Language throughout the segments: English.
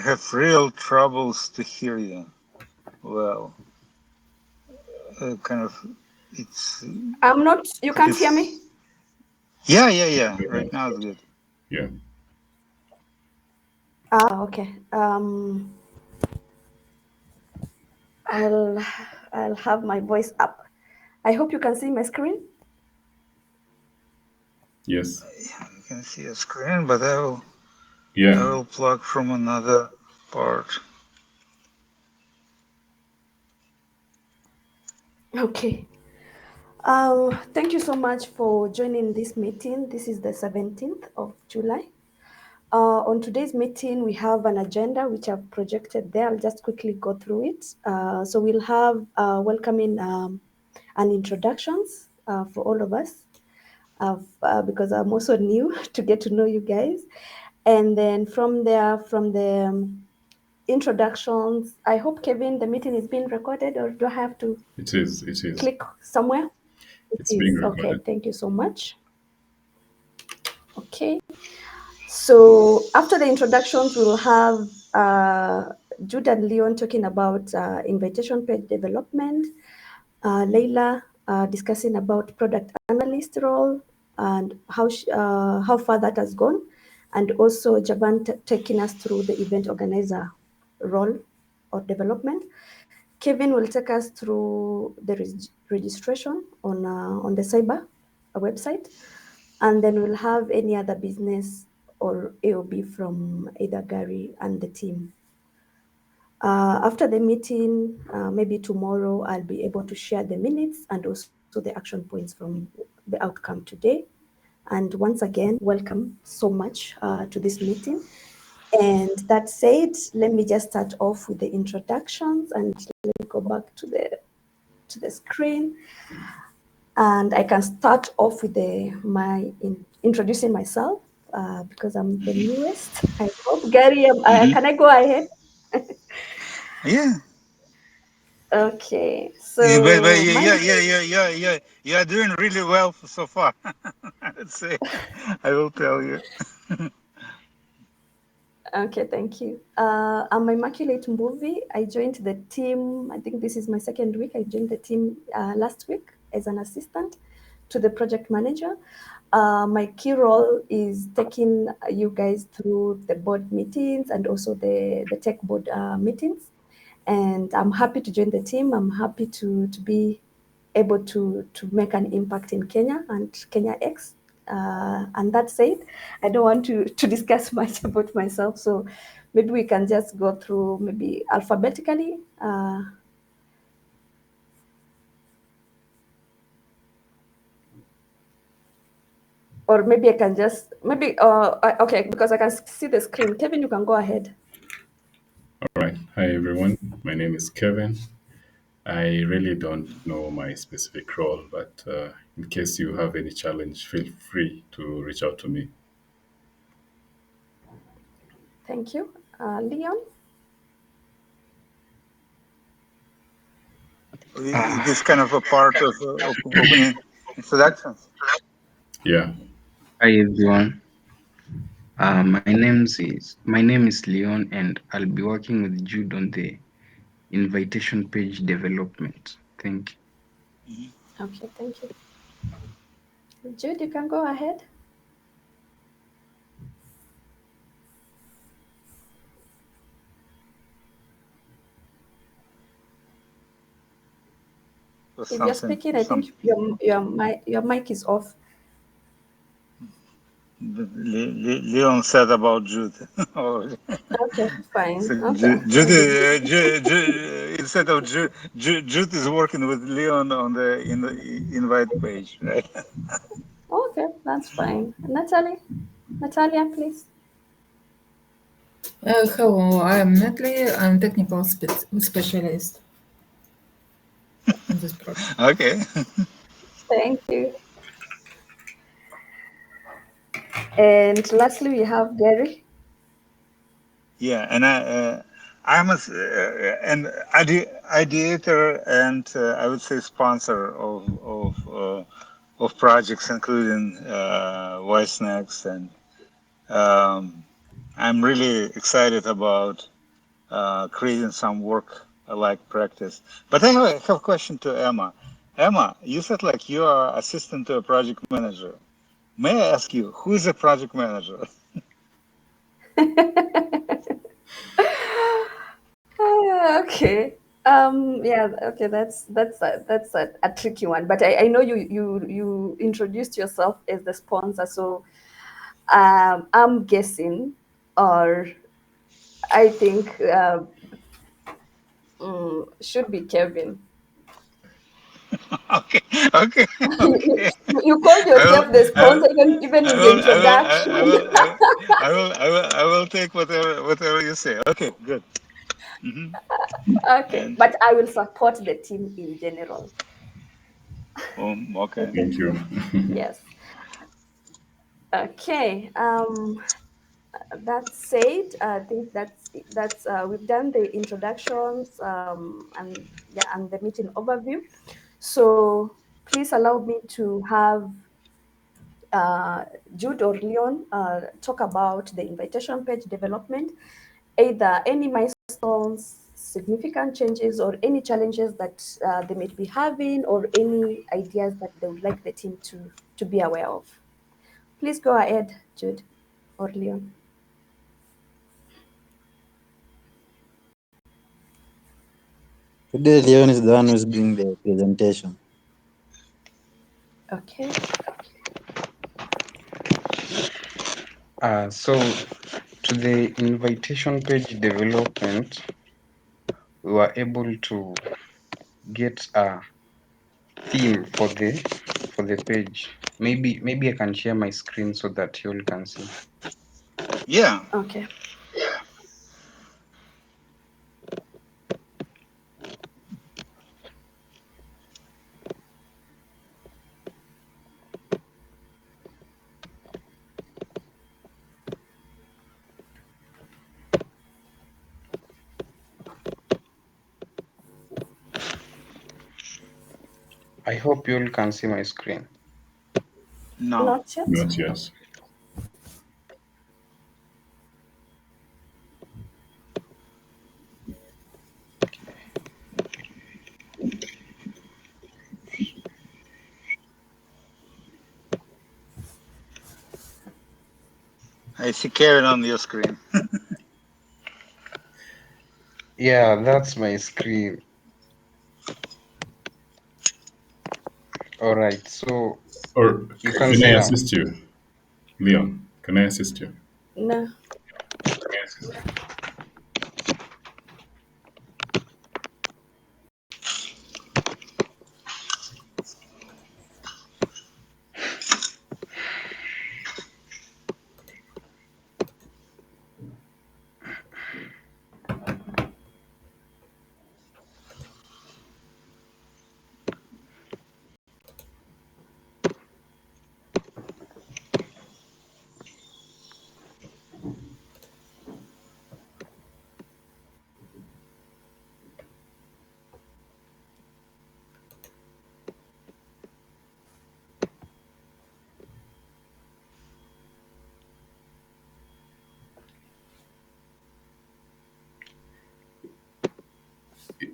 have real troubles to hear you. Well, kind of, it's I'm not, you like can't hear it's, me? yeah. Right now it's good. Yeah. Okay. I'll I'll have my voice up. I hope you can see my screen. Yes. You can see a screen, but I Yeah. will plug from another part. Okay. Thank you so much for joining this meeting. This is the 17th of July. On today's meeting, we have an agenda which I've projected there. I'll just quickly go through it. So we'll have welcoming and introductions for all of us, because I'm also new to get to know you guys. And then from there, from the introductions, I hope, Kevin, the meeting is being recorded, or do I have to It is. It is. click somewhere? It It's being is. Okay, recorded. thank you so much. Okay. So after the introductions, we'll have Jude and Leon talking about invitation page development, Leila discussing about product analyst role and how far that has gone, and also Javan taking us through the event organizer role or development. Kevin will take us through the registration on the cyber website, and then we'll have any other business or AOB from either Gary and the team. After the meeting, maybe tomorrow, I'll be able to share the minutes and also the action points from the outcome today. And once again, welcome so much to this meeting. And that said, let me just start off with the introductions, and let me go back to the screen. And I can start off with introducing myself because I'm the newest. I hope, Gary, Hmm. can I go ahead? Yeah. Okay, Yeah, but so my yeah. You're doing really well so far. I would say. I will tell you. okay, thank you. I'm Immaculate Movie. I joined the team. I think this is my second week. I joined the team last week as an assistant to the project manager. My key role is taking you guys through the board meetings and also the tech board meetings. And I'm happy to join the team. I'm happy to be able to make an impact in Kenya and Kenya X. And that said, I don't want to discuss much about myself. So maybe we can just go through maybe alphabetically. Or maybe I can just, maybe, okay, because I can see the screen. Kevin, you can go ahead. All right. Hi, everyone. My name is Kevin. I really don't know my specific role, but in case you have any challenge, feel free to reach out to me. Thank you. Leon? Is this kind of a part of opening introductions? Yeah. Hi everyone. My name is Leon, and I'll be working with Jude on the invitation page development. Thank you. Okay, thank you. Jude, you can go ahead. Or If you're something? speaking, I think your mic is off. Leon said about Jude. Oh, Okay, fine. so Okay, Jude, maybe. instead of Jude is working with Leon on the invite page, right? Okay, that's fine. Natalia, please. Hello, I'm Natalie. I'm technical specialist in this project. Okay. Thank you. And lastly, we have Gary. Yeah, and I'm an ideator and I would say sponsor of projects, including Voice Next, and I'm really excited about creating some work-like practice. But I have a question to Emma. Emma, you said like you are assistant to a project manager. May I ask you, who is a project manager? Okay. Yeah, okay, that's a tricky one. But I know you introduced yourself as the sponsor, so I'm guessing, or I think should be Kevin. Okay, okay, okay. You called I will, yourself the I will, sponsor even I in the will, I will, introduction. I will take whatever you say. Okay, good. Hmm. Okay, And but I will support the team in general. okay. Thank you. Yes. Okay. That said, I think that's we've done the introductions and yeah, and the meeting overview. So please allow me to have Jude or Leon talk about the invitation page development, either any milestones, significant changes, or any challenges that they may be having, or any ideas that they would like the team to be aware of. Please go ahead, Jude or Leon. Today, Leon is the one who's doing the presentation. Okay. So to the invitation page development, we were able to get a theme for the page. Maybe I can share my screen so that you all can see. Yeah. Okay. I hope you all can see my screen. No. Not yet. Not yet. I see Kevin on your screen. Yeah, that's my screen. All right, so Or you can can see I now. assist you, Leon? Can I assist you? No.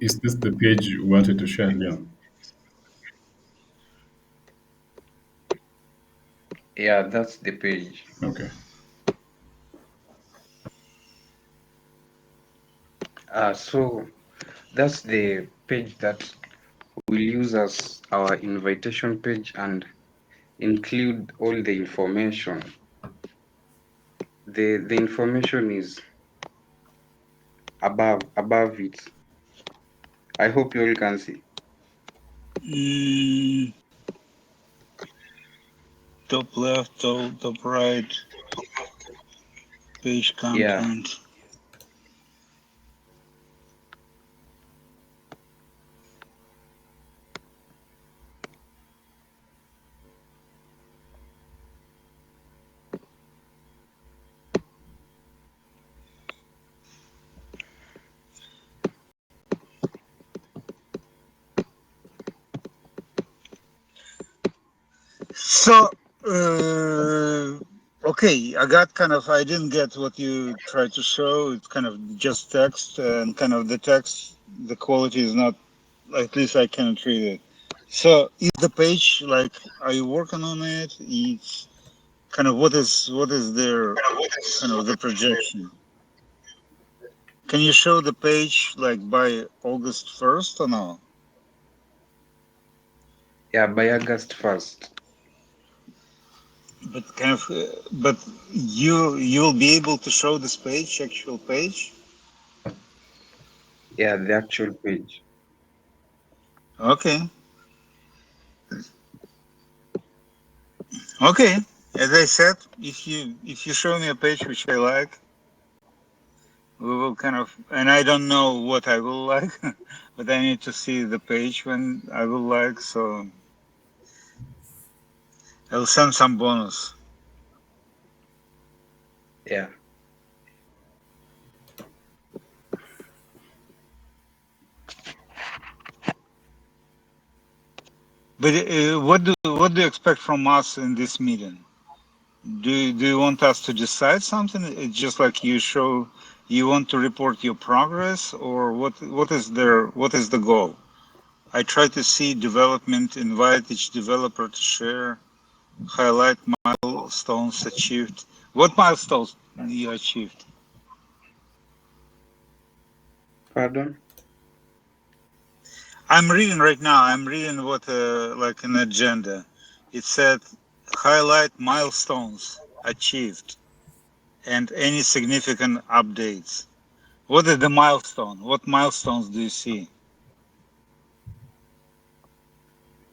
Is this the page you wanted to share, Leon? Yeah, that's the page. Okay. So that's the page that we'll use as our invitation page and include all the information. The information is above it. I hope you all can see. Mm, top left, top right, page Yeah. content. So, Okay, I didn't get what you tried to show. It's kind of just text, and kind of the text, the quality is not, at least I cannot read it. So is the page like, are you working on it? It's kind of, what is their kind of the projection? Can you show the page like by August 1st or no? Yeah, by August 1st. But kind of, but you'll be able to show this page, actual page? Yeah, the actual page. Okay. Okay. As I said, if you show me a page which I like, we will kind of, and I don't know what I will like, but I need to see the page when I will like, so I'll send some bonus. Yeah. But what do you expect from us in this meeting? Do you want us to decide something? It's just like you want to report your progress, or what is the goal? I try to see development, invite each developer to share, highlight milestones achieved. What milestones you achieved? Pardon? I'm reading right now. I'm reading what like an agenda. It said highlight milestones achieved and any significant updates. What is the milestone? What milestones do you see?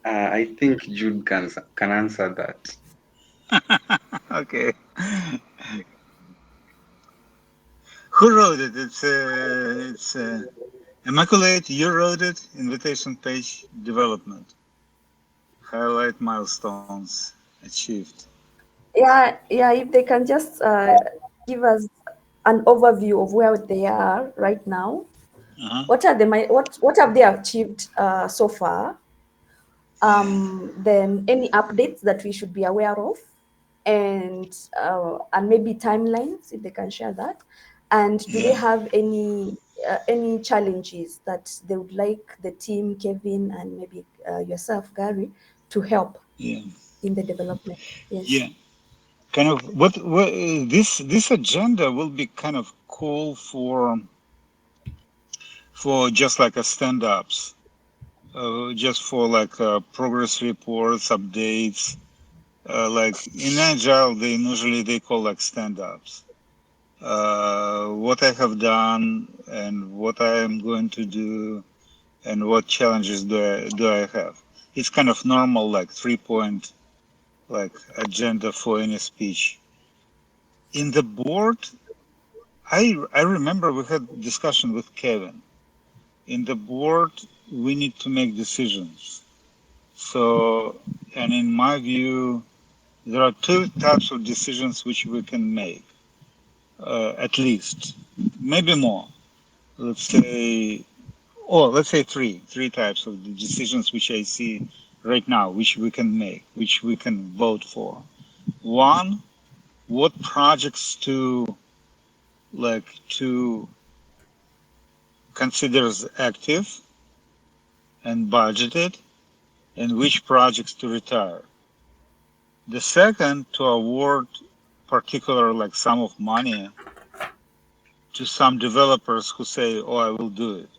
I think Jude can answer that. Okay. Who wrote it? It's Immaculate. You wrote it. Invitation page development. Highlight milestones achieved. Yeah, if they can just give us an overview of where they are right now. Uh-huh. What have they achieved so far? Then any updates that we should be aware of, and maybe timelines if they can share that. And do they Yeah. have any challenges that they would like the team, Kevin, and maybe yourself, Gary, to help Yeah. in the development? Yes. Yeah. Kind of what this agenda will be kind of cool for just like a stand-ups, just for like progress reports, updates. Like in Agile, they call like stand-ups. What I have done and what I am going to do and what challenges do I have. It's kind of normal, like 3 point like agenda for any speech. In the board, I remember we had discussion with Kevin. In the board, we need to make decisions. So, and in my view, there are two types of decisions which we can make, at least, maybe more. Let's say, let's say three types of the decisions which I see right now, which we can make, which we can vote for. One, what projects to consider as active and budgeted, and which projects to retire. The second, to award particular like sum of money to some developers who say, "Oh, I will do it."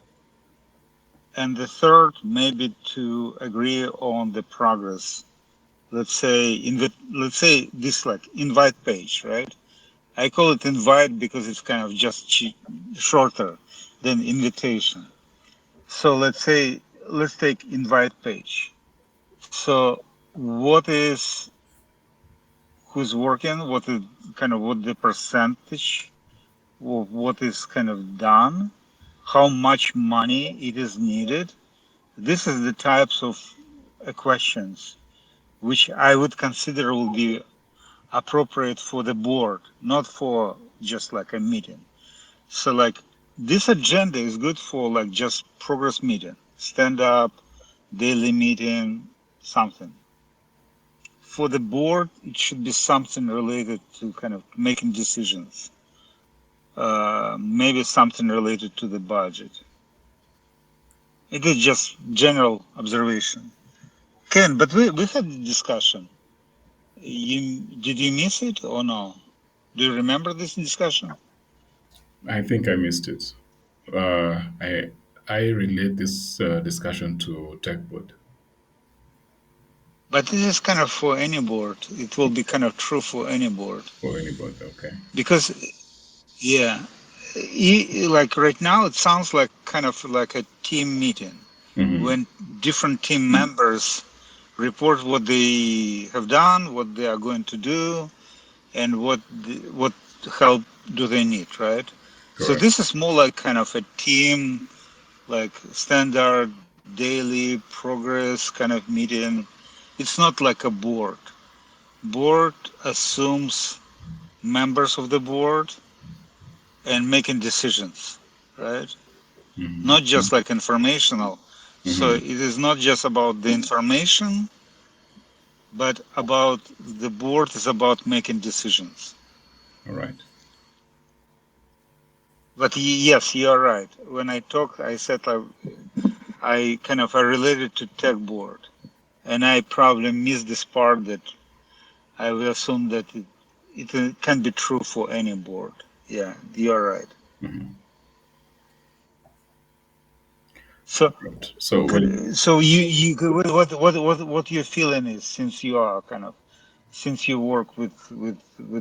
And the third, maybe to agree on the progress. Let's say this like invite page, right? I call it invite because it's kind of just shorter than invitation. So let's take invite page. So what is who's working? What the percentage of what is kind of done? How much money it is needed? This is the types of questions which I would consider will be appropriate for the board, not for just like a meeting. So like this agenda is good for like just progress meeting, stand up, daily meeting, something. for the board, it should be something related to kind of making decisions. Maybe something related to the budget. It is just general observation. Ken, but we had a discussion. Did you miss it or no? Do you remember this discussion? I think I missed it. I relate this discussion to tech board. But this is kind of for any board. It will be kind of true for any board. For anybody, okay. Because, yeah, like right now, it sounds like kind of like a team meeting when different team members report what they have done, what they are going to do, and what help do they need, right? So Correct. this is more like kind of a team, like standard daily progress kind of meeting. It's not like a board. Board assumes members of the board and making decisions, right? Not just like informational. So it is not just about the information, but about the board is about making decisions. All right. But yes, you're right. When I talked, I said I kind of related to tech board, and I probably missed this part that I will assume that it can be true for any board. Yeah, you're right. So, So when so what your feeling is, since you are since you work with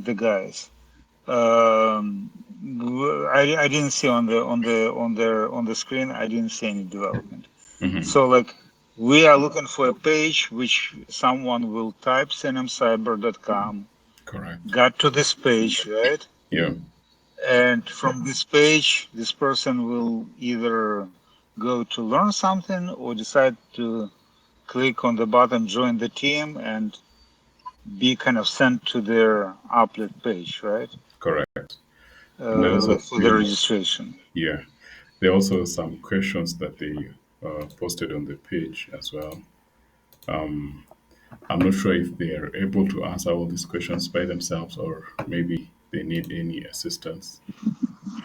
the guys. I didn't see on the screen. I didn't see any development. So like we are looking for a page which someone will type cnmcyber.com. correct. Got to this page, right? Yeah. And from this page, this person will either go to learn something or decide to click on the button join the team and be kind of sent to their applet page, right? Correct. And there also For the registration. yeah, there are also some questions that they posted on the page as well. I'm not sure if they are able to answer all these questions by themselves or maybe they need any assistance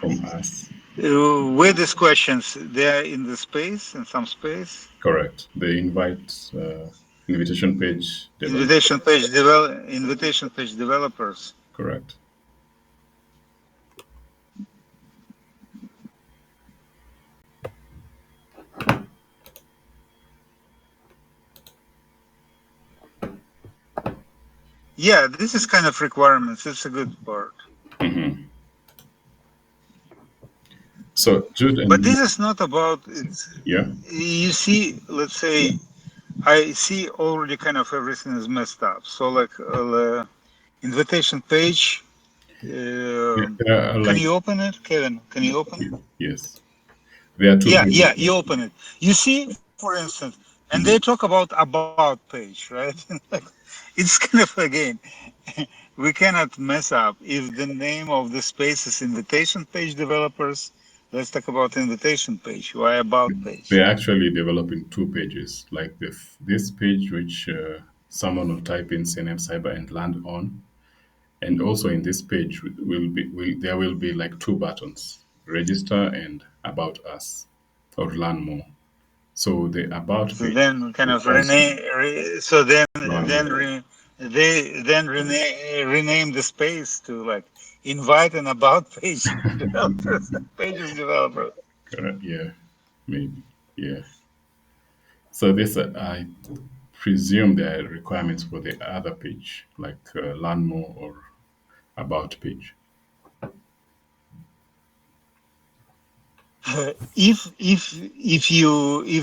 from us. Where these questions, they're in the space, in some space. Correct. The invitation page develop. Invitation page developers. Correct. Yeah, this is kind of requirements. It's a good part. So Jude, but this is not about yeah. You see, let's say I see already kind of everything is messed up. So like invitation page. Can you open it, Kevin? Can you open it? Yes. There are two pages. Yeah, you open it. You see, for instance, and they talk about page, right? It's kind of, again, we cannot mess up. If the name of the space is invitation page developers, let's talk about invitation page. Why about page? They're actually developing two pages, like this page which someone will type in CNM Cyber and land on. And also in this page there will be like two buttons, register and about us or learn more. So the about So page. then kind of rename. So then they rename the space to like invite an about page developers, pages developers. Correct. Yeah, maybe. Yeah. So this I presume there are requirements for the other page, like learn more or about page. If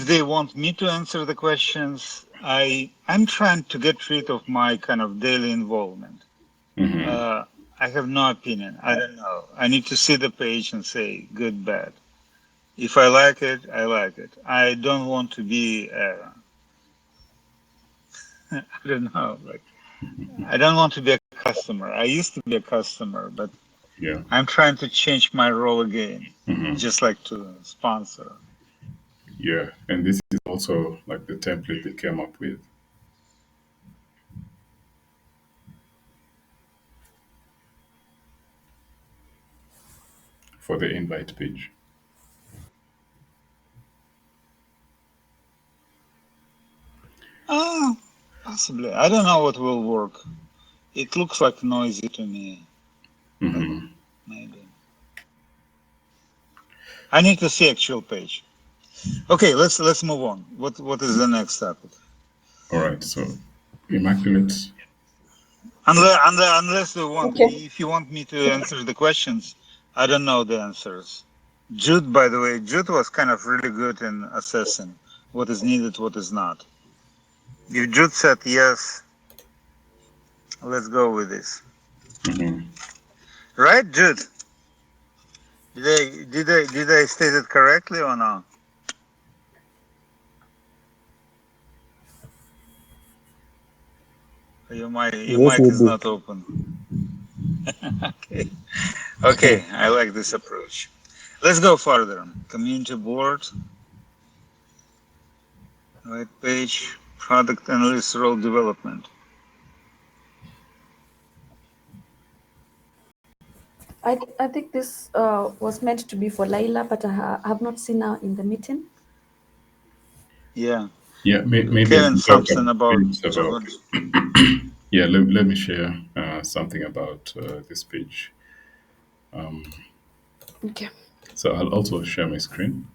they want me to answer the questions, I'm trying to get rid of my kind of daily involvement. I have no opinion. I don't know. I need to see the page and say good, bad. If I like it, I like it. I don't want to be. I don't know. Like I don't want to be a customer. I used to be a customer, but yeah, I'm trying to change my role again, just like to sponsor. Yeah, and this is also like the template they came up with. for the invite page. Possibly. I don't know what will work. It looks like noisy to me. Mm-hmm. Maybe. I need to see actual page. Okay, let's move on. What is the next topic? All right, so Immaculate. Unless you want, Okay. if you want me to answer the questions, I don't know the answers. Jude, by the way, Jude was kind of really good in assessing what is needed, what is not. If Jude said yes, let's go with this. Mm-hmm. Right, Jude? Did I state it correctly or not? Your mic Yes, you is do. not open. Okay, I like this approach. Let's go further. Community board, right page, product analyst role development. I think this was meant to be for Laila, but I have not seen her in the meeting. Yeah. Yeah, maybe I Kevin, can talk something a about bit about. Yeah, let me share something about this page. Okay. So I'll also share my screen.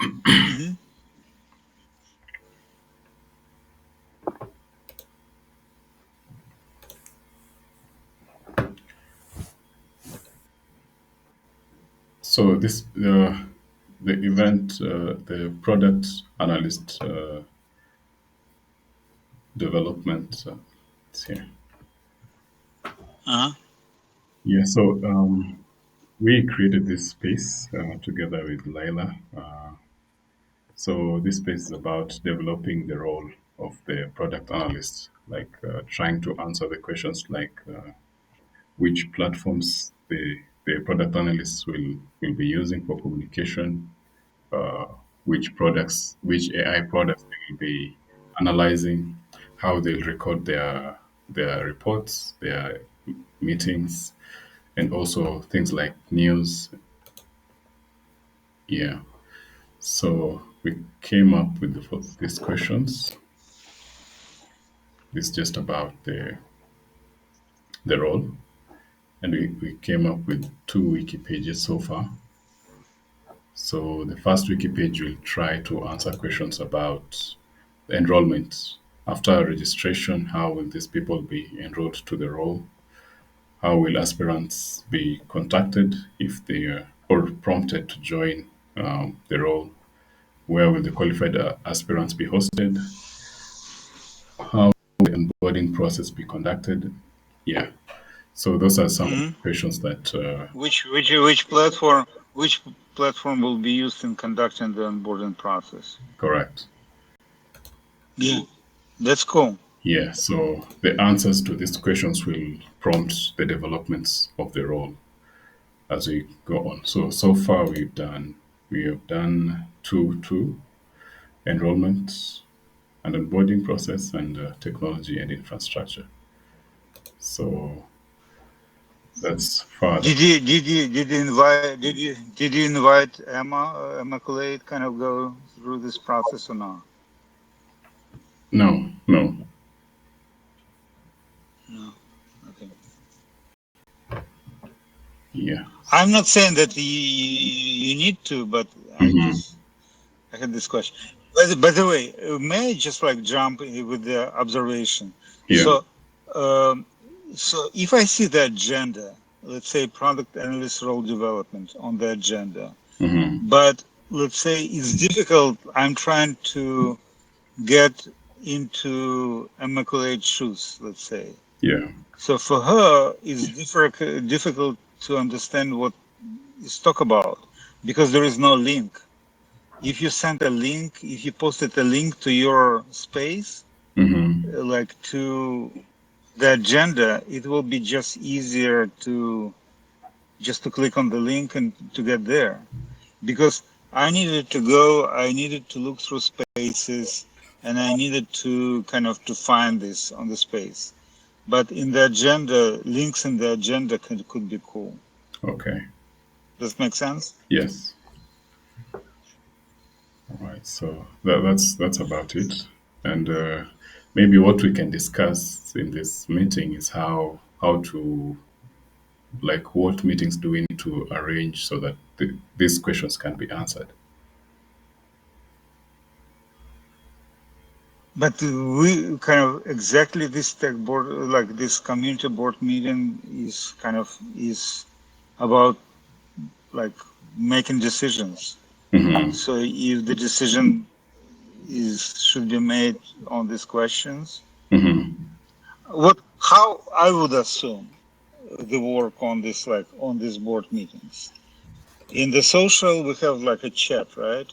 Mhm. So this the event, the product analyst development. It's here. Uh-huh. Yeah. So we created this space together with Laila. So this space is about developing the role of the product analyst, like trying to answer the questions like which platforms the product analysts will be using for communication, uh, which AI products they will be analyzing, how they'll record their reports, their meetings, and also things like news. Yeah. So we came up with these questions. This is just about the role, and we came up with 2 wiki pages so far. So the first wiki page will try to answer questions about the enrollment. After registration, how will these people be enrolled to the role? How will aspirants be contacted if they are or prompted to join the role? Where will the qualified aspirants be hosted? How will the onboarding process be conducted? Yeah. So those are some of the Mhm. questions that Which platform will be used in conducting the onboarding process? correct. Yeah. That's cool. Yeah, so the answers to these questions will prompt the developments of the role as we go on. So far we have done two enrollment and onboarding process and technology and infrastructure. So that's further. Did you invite Emma Colade kind of go through this process or not? No, no. No. Okay. Yeah. I'm not saying that you need to, but I had this question. By the way, may I just like jump in with the observation? Yeah. Um, so if I see the agenda, let's say product analyst role development on the agenda, but let's say it's difficult. I'm trying to get into immaculate shoes, let's say. Yeah. So for her, it's difficult to understand what is talk about because there is no link. If you send a link, if you posted a link to your space, like to the agenda, it will be just easier to click on the link and to get there. Because I needed to look through spaces and I needed to kind of to find this on the space. But in the agenda, links in the agenda could be cool. Okay. Does it make sense? Yes. All right. So that's about it. And maybe what we can discuss in this meeting is how to, like, what meetings do we need to arrange so that these questions can be answered. But we kind of exactly this tech board, like this community board meeting is kind of is about like making decisions. Mm-hmm. So if the decision should be made on these questions, Mm-hmm. how I would assume the work on this, like on these board meetings. In the social, we have like a chat, right?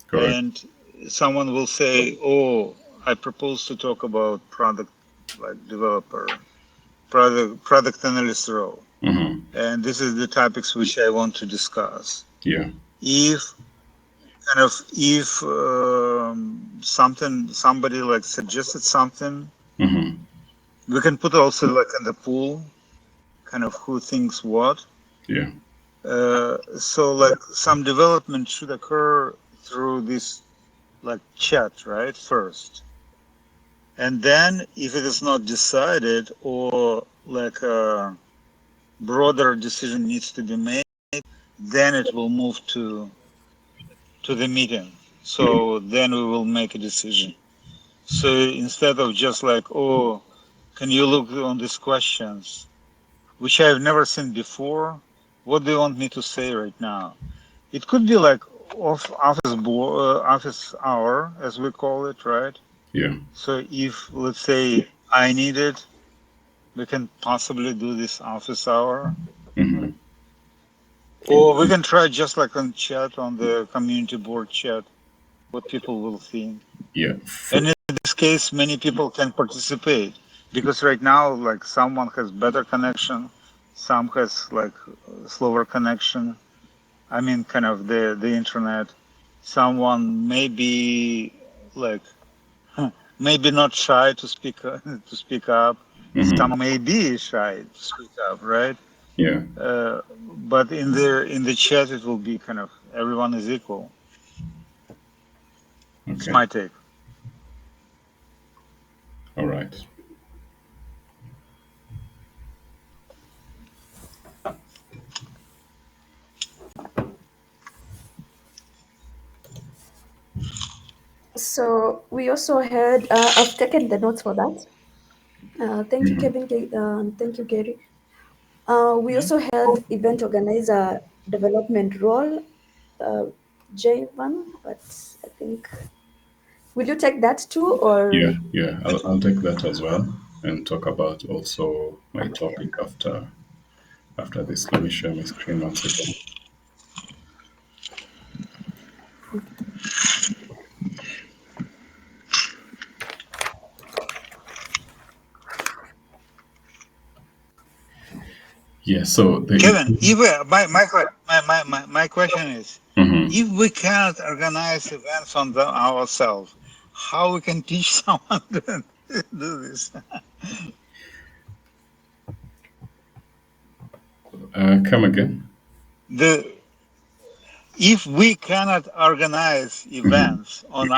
Correct. And someone will say, "Oh, I propose to talk about product, like developer, product analyst role, Mm-hmm. and this is the topics which I want to discuss." Yeah. If somebody like suggested something, Mm-hmm. we can put also like in the pool, kind of who thinks what. Yeah. So like some development should occur through this like chat, right? First. And then if it is not decided or like a broader decision needs to be made, then it will move to the meeting. So then we will make a decision. So instead of just like, oh, can you look on these questions, which I've never seen before? What do you want me to say right now? It could be like office hour, as we call it, right? Yeah. So if, let's say, I need it, we can possibly do this office hour. Mm-hmm. Or we can try just like on chat, on the community board chat, what people will think. Yeah. And in this case, many people can participate because right now, like someone has better connection, some has like slower connection. I mean, kind of the internet. Someone may be like maybe not shy to speak to speak up. Mm-hmm. Some may be shy to speak up, right? Yeah. But in the chat, it will be kind of everyone is equal. It's Okay. my take. All right. So we also had, I've taken the notes for that. Thank you, Mm-hmm. Kevin. Thank you, Gary. We also had event organizer development role, uh, Javan, but I think, will you take that too, Yeah. or? Yeah. I'll take that as well and talk about also my topic after this. Let me share my screen once again. Yeah. So Kevin, if my question is, Mhm. if we cannot organize events on them ourselves, how we can teach someone to do this? Come again. If we cannot organize Mhm. events on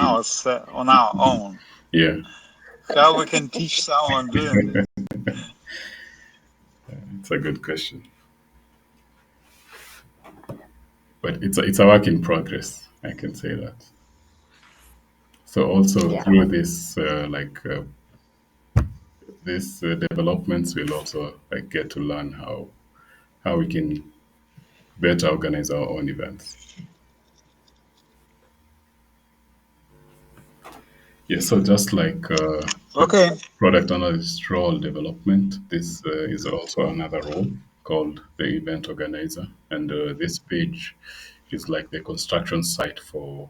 our own, Yeah. how we can teach someone doing this? It's a good question, but it's a work in progress. I can say that. So also Yeah. through this these developments, we'll also like get to learn how we can better organize our own events. Yeah. So just like Okay. product analyst role development, this is also another role called the event organizer, and this page is like the construction site for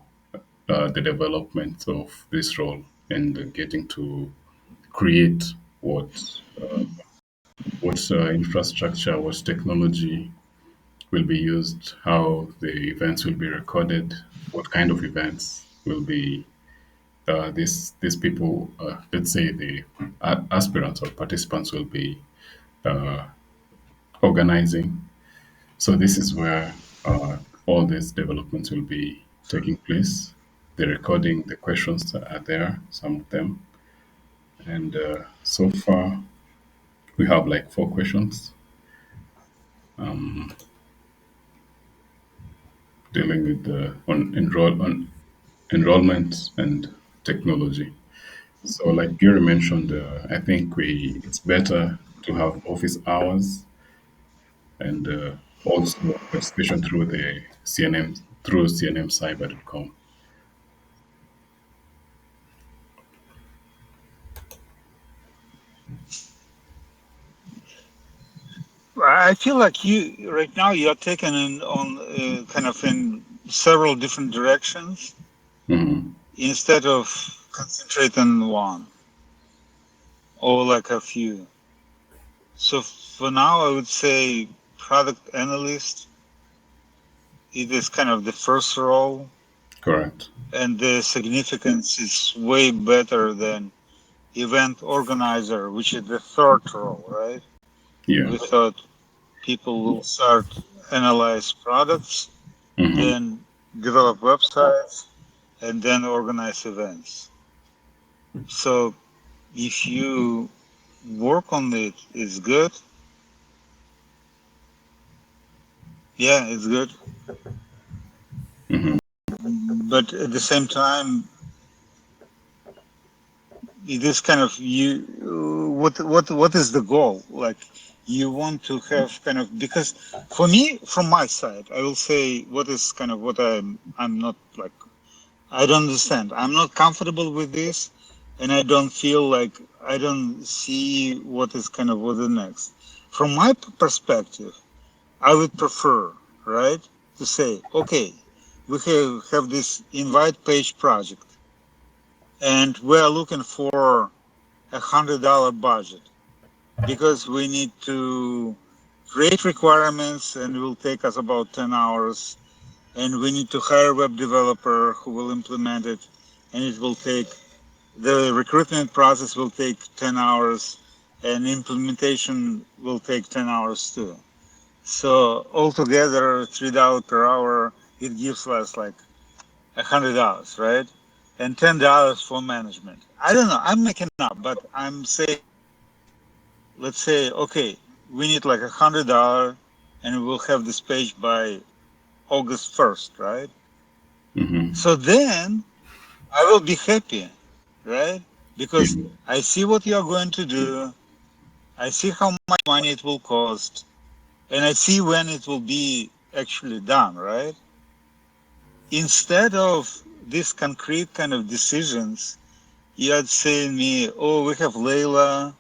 the development of this role and getting to create what infrastructure, what technology will be used, how the events will be recorded, what kind of events will be these people, let's say the aspirants or participants will be organizing. So this is where all these developments will be taking place. The recording, the questions are there, some of them. And so far, we have like 4 questions dealing with the on enrollment and technology. So, like Gary mentioned, I think it's better to have office hours and also participation through the CNM through cnmcyber.com. I feel like you right now you're taken in on kind of in several different directions Mhm. instead of concentrating on one or like a few. So for now, I would say product analyst. It is kind of the first role, Correct. and the significance is way better than event organizer, which is the third role, right? Yeah. We thought people will start analyze products, Hmm. then develop websites, and then organize events. So if you work on it, it's good. Yeah, it's good. Hmm. But at the same time, it is kind of you. What is the goal? Like you want to have kind of, because for me, from my side, I will say what is kind of what I'm not like. I don't understand. I'm not comfortable with this, and I don't feel like I don't see what is kind of what the next. From my perspective, I would prefer, right, to say, okay, we have this invite page project, and we're looking for $100 budget because we need to create requirements and it will take us about 10 hours, and we need to hire a web developer who will implement it, and it will take, the recruitment process will take 10 hours and implementation will take 10 hours too. So altogether $3 per hour, it gives us like $100, right? And $10 for management. I don't know, I'm making up, but I'm saying, let's say, okay, we need like $100 and we'll have this page by August 1st, right? Hmm. So then I will be happy, right? Because Yeah. I see what you're going to do, I see how much money it will cost, and I see when it will be actually done, right? Instead of these concrete kind of decisions, you're saying me, oh, we have Layla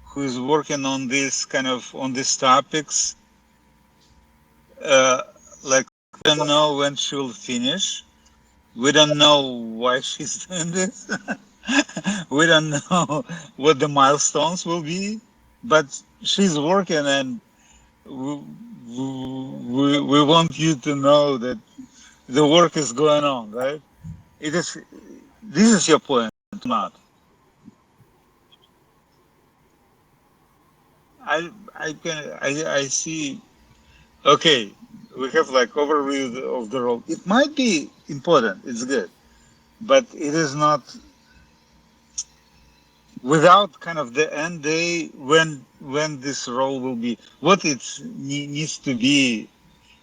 who is working on this kind of on these topics. Uh, like we don't know when she will finish. We don't know why she's doing this. We don't know what the milestones will be, but she's working, and we want you to know that the work is going on, right? It is. This is your point, not. I see. Okay, we have like overview of the role. It might be important. It's good, but it is not without kind of the end day when this role will be what it needs to be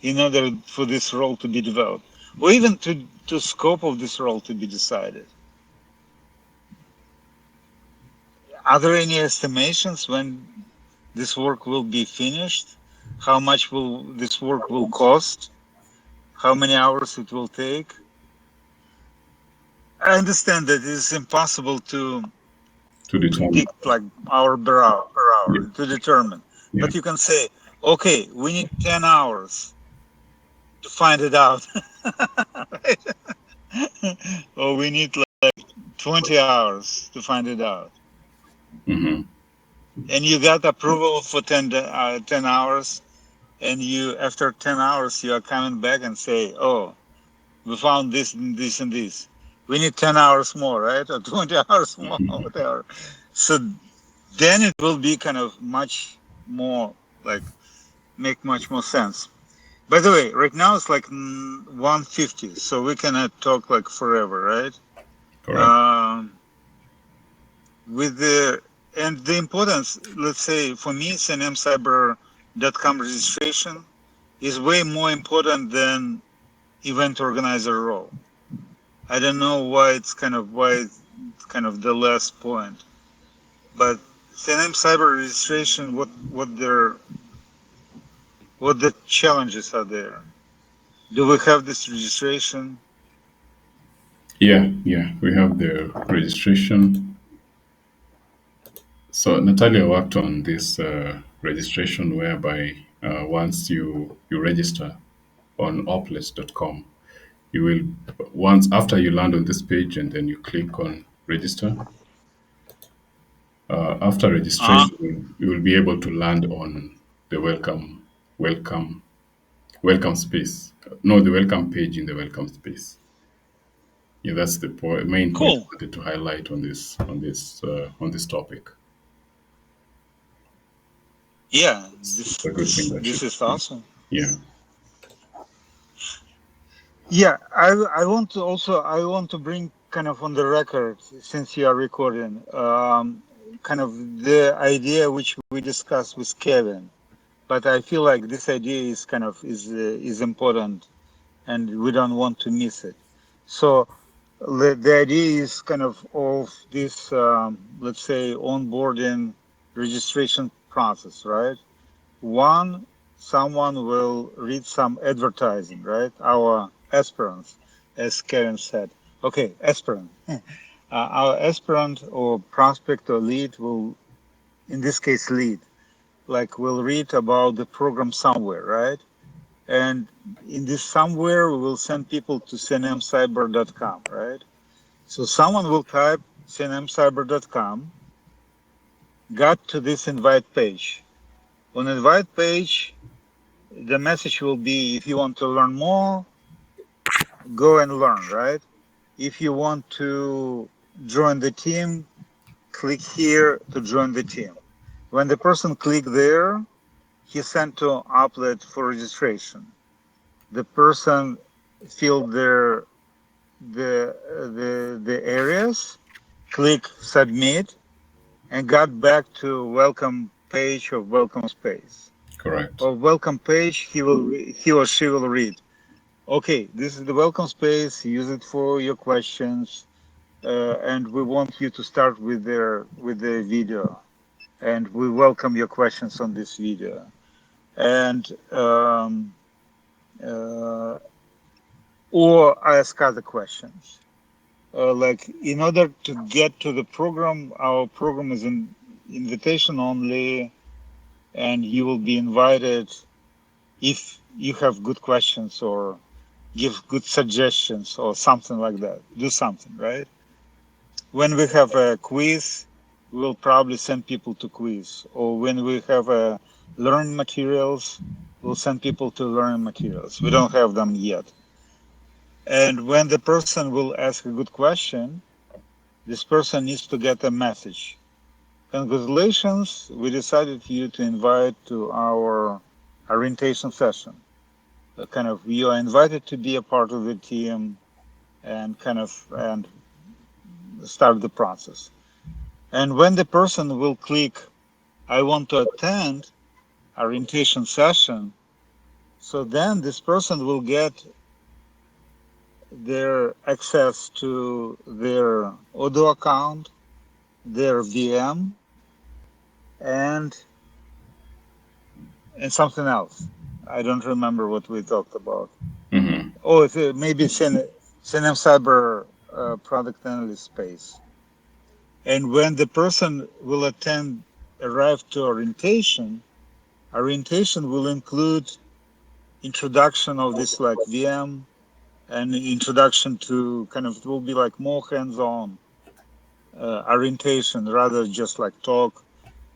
in order for this role to be developed, or even to scope of this role to be decided. Are there any estimations when this work will be finished? How much will this work will cost? How many hours it will take? I understand that it is impossible to To determine. predict like hour per Yeah. hour to determine, Yeah. but you can say, okay, we need 10 hours to find it out. Or we need like 20 hours to find it out. Hmm. And you got approval for 10 hours, and you after 10 hours you are coming back and say, oh, we found this and this and this. We need 10 hours more, right? Or 20 hours more, whatever. So then it will be kind of much more like make much more sense. By the way, right now it's like 1:50, so we cannot talk like forever, right? Correct. With the importance, let's say for me, cnmcyber.com registration is way more important than event organizer role. I don't know why it's kind of the last point, but CNM cyber registration, what the challenges are there? Do we have this registration? Yeah, we have the registration. So Natalia worked on this registration whereby once you register on oplet.com, you will once after you land on this page and then you click on register. After registration, you will be able to land on the welcome space. No, the welcome page in the welcome space. Yeah, that's the main point I Cool. wanted to highlight on this topic. Yeah, It's a good thing that this is awesome. yeah. Yeah, I want to bring kind of on the record, since you are recording, kind of the idea which we discussed with Kevin, but I feel like this idea is kind of is important, and we don't want to miss it. So the idea is kind of this, let's say, onboarding registration process, right? One, someone will read some advertising, right? Our aspirants, as Karen said. Okay, aspirant. Our aspirant or prospect or lead will, in this case, lead, like will read about the program somewhere, right? And in this somewhere, we will send people to cnmcyber.com, right? So someone will type cnmcyber.com, got to this invite page. On invite page, the message will be, if you want to learn more, go and learn, right? If you want to join the team, click here to join the team. When the person click there, he sent to applet for registration. The person filled the areas, click submit, and got back to welcome page or welcome space. Correct. Or welcome page, he or she will read. Okay, this is the welcome space. Use it for your questions, and we want you to start with the video, and we welcome your questions on this video, and or ask other questions. Like in order to get to the program, our program is an invitation only, and you will be invited if you have good questions or give good suggestions or something like that. Do something, right? When we have a quiz, we'll probably send people to quiz. Or when we have a learn materials, we'll send people to learn materials. We don't have them yet. And when the person will ask a good question, this person needs to get a message. Congratulations, we decided you to invite to our orientation session. Kind of, you are invited to be a part of the team and and start the process. And when the person will click, I want to attend orientation session, so then this person will get their access to their Odoo account, their VM, and something else. I don't remember what we talked about. Mm-hmm. Oh, maybe CNM Cyber product analyst space. And when the person will arrive to orientation will include introduction of this like VM and introduction to kind of, it will be like more hands-on orientation rather just like talk,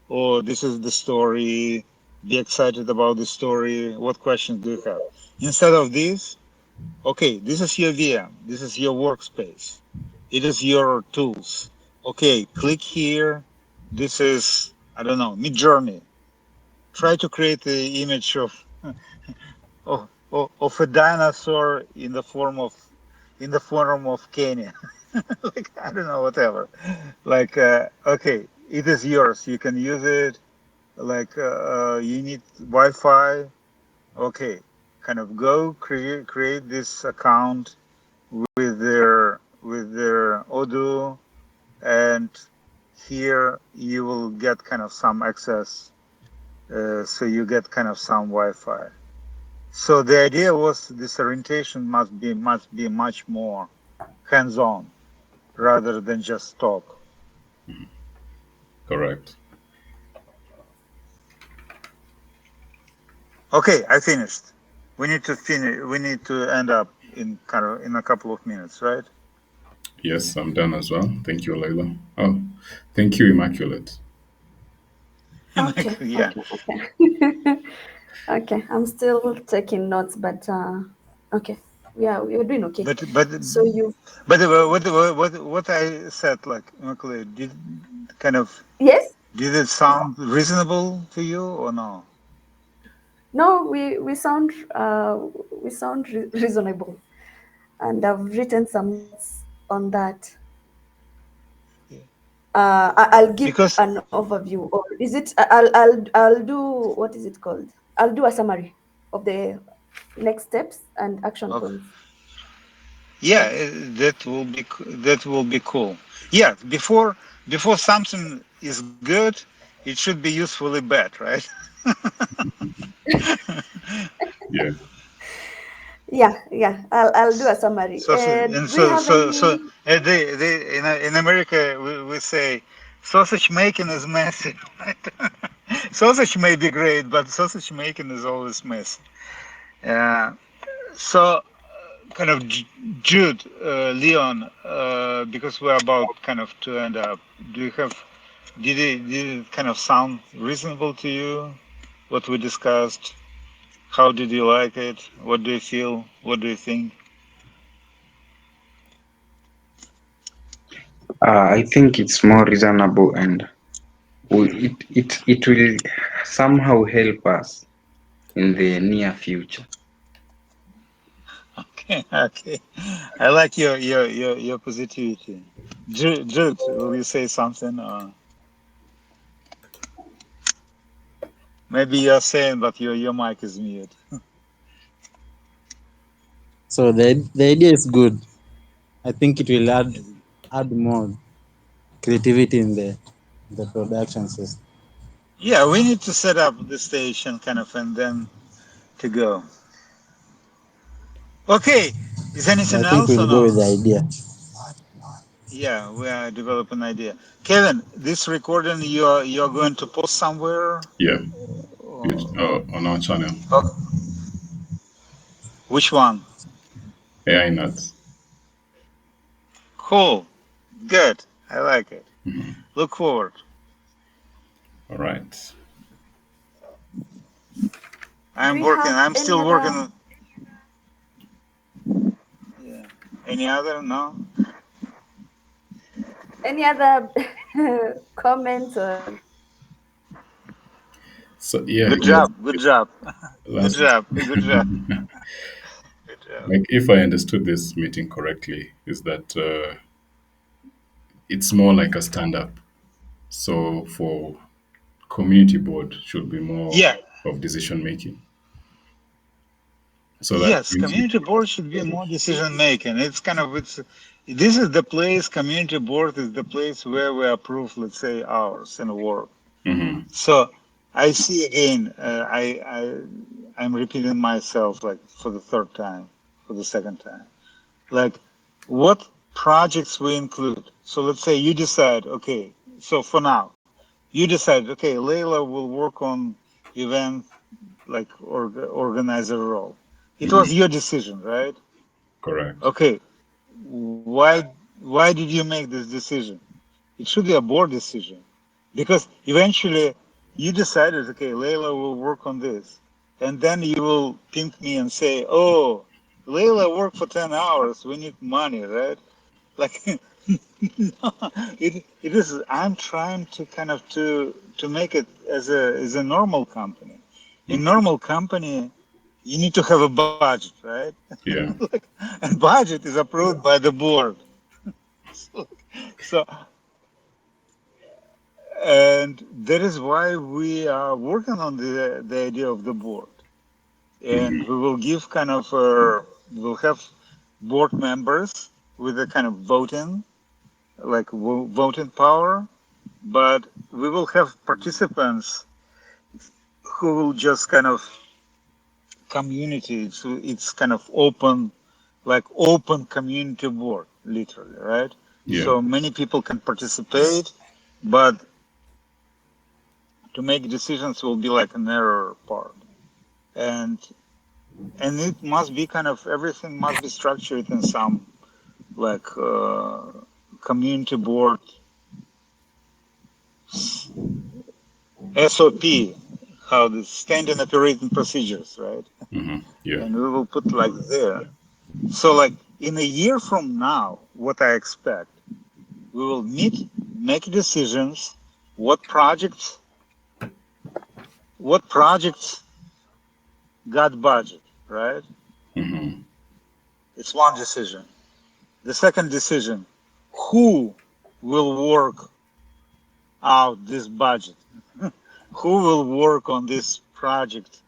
or this is the story, be excited about the story, what questions do you have? Instead of this, okay, this is your VM, this is your workspace, it is your tools. Okay, click here, this is, I don't know, Midjourney. Try to create the image of of a dinosaur in the form of Kenya. Like, I don't know, whatever. Like, okay, it is yours. You can use it. Like, you need Wi-Fi. Okay, kind of go create this account with their Odoo, and here you will get kind of some access. So you get kind of some Wi-Fi. So the idea was this orientation must be much more hands-on rather than just talk. Correct. Okay, I finished. We need to finish. We need to end up in a couple of minutes, right? Yes, I'm done as well. Thank you, Leila. Oh, thank you, Immaculate. Okay, Yeah. okay. Okay, I'm still taking notes, but okay, yeah, we're doing okay. But So you, what I said, like, did yes, it sound reasonable to you or no? no, we sound reasonable, and I've written some notes on that. Yeah. I'll give Because an overview, or is it? I'll do, what is it called? I'll do a summary of the next steps and action okay, points. yeah, that will be cool. Yeah, before something is good, it should be usefully bad, right? Yeah. Yeah. I'll do a summary. And Do you have any? they in America we say sausage making is messy. Right? Sausage may be great, but sausage making is always messy. Uh, so kind of Jude, Leon, because we're about kind of to end up. Do you have? Did it kind of sound reasonable to you? What we discussed? How did you like it? What do you feel? What do you think? I think it's more reasonable, and it will somehow help us in the near future. Okay, okay. I like your positivity. Jude, will you say something? Or maybe you're saying, but your mic is mute. So the idea is good. I think it will add more creativity in the production system. Yeah, we need to set up the station kind of and then to go. Okay, is I anything think else or we'll go no? with the idea. Yeah, we are developing idea. Kevin, this recording you're going to post somewhere? Yeah. Or, On our channel, oh, which one? AINurtz. Cool, good. I like it. Mhm. Look forward. All right. Do I'm we working. have I'm any still other working. Yeah. Any other? No. comments or? So yeah, Good job. Good job. Good last job. Good job. Good job. like if I understood this meeting correctly, is that it's more like a stand up. So for community board should be more Yeah. of decision making. So that Yes. means you Community board should be more decision making. It's kind of it's. This is the place. Community board is the place where we approve, let's say, hours and work. Mhm. So I see again. I'm repeating myself like for the third time, for the second time. Like, what projects we include. So let's say you decide, okay, so for now, you decide, okay, Layla will work on event like organizer role. It Mhm. was your decision, right? Correct. Okay, why did you make this decision? It should be a board decision because eventually you decided, okay, Layla will work on this, and then you will ping me and say, oh, Layla worked for 10 hours. We need money, right? Like, no, it is. I'm trying to kind of to make it as a normal company. In Mhm. normal company, you need to have a budget, right? Yeah. And budget is approved by the board. So, and that is why we are working on the idea of the board. And we will give kind of, we'll have board members with a kind of voting, like voting power, but we will have participants who will just kind of community. So it's kind of open, like open community board, literally, right? Yeah. So many people can participate, but to make decisions will be like an error part. And it must be kind of, everything must be structured in some like community board SOP, how the standing operating procedures, right? Yeah. And we will put like there. So like in a year from now, what I expect, we will meet, make decisions, what projects got budget, right? It's one decision. The second decision, who will work out this budget? Who will work on this project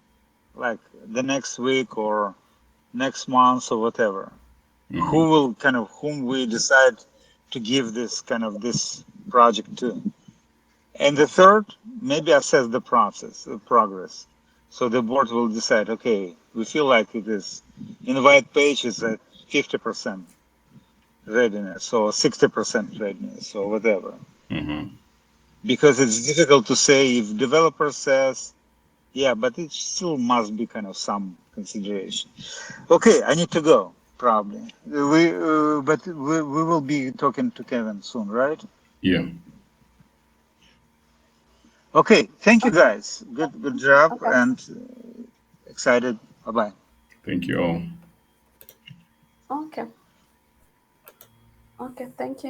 like the next week or next month or whatever? Who will kind of, whom we decide to give this kind of this project to? And the third, maybe assess the process, the progress. So the board will decide, okay, we feel like it is, invite page is at 50% readiness or 60% readiness or whatever. Because it's difficult to say if developer says, yeah, but it still must be kind of some consideration. Okay, I need to go, probably. But we will be talking to Kevin soon, right? Yeah. Okay, thank you guys. Good job Okay. and excited. Bye-bye. Thank you all. Okay. Okay. Thank you.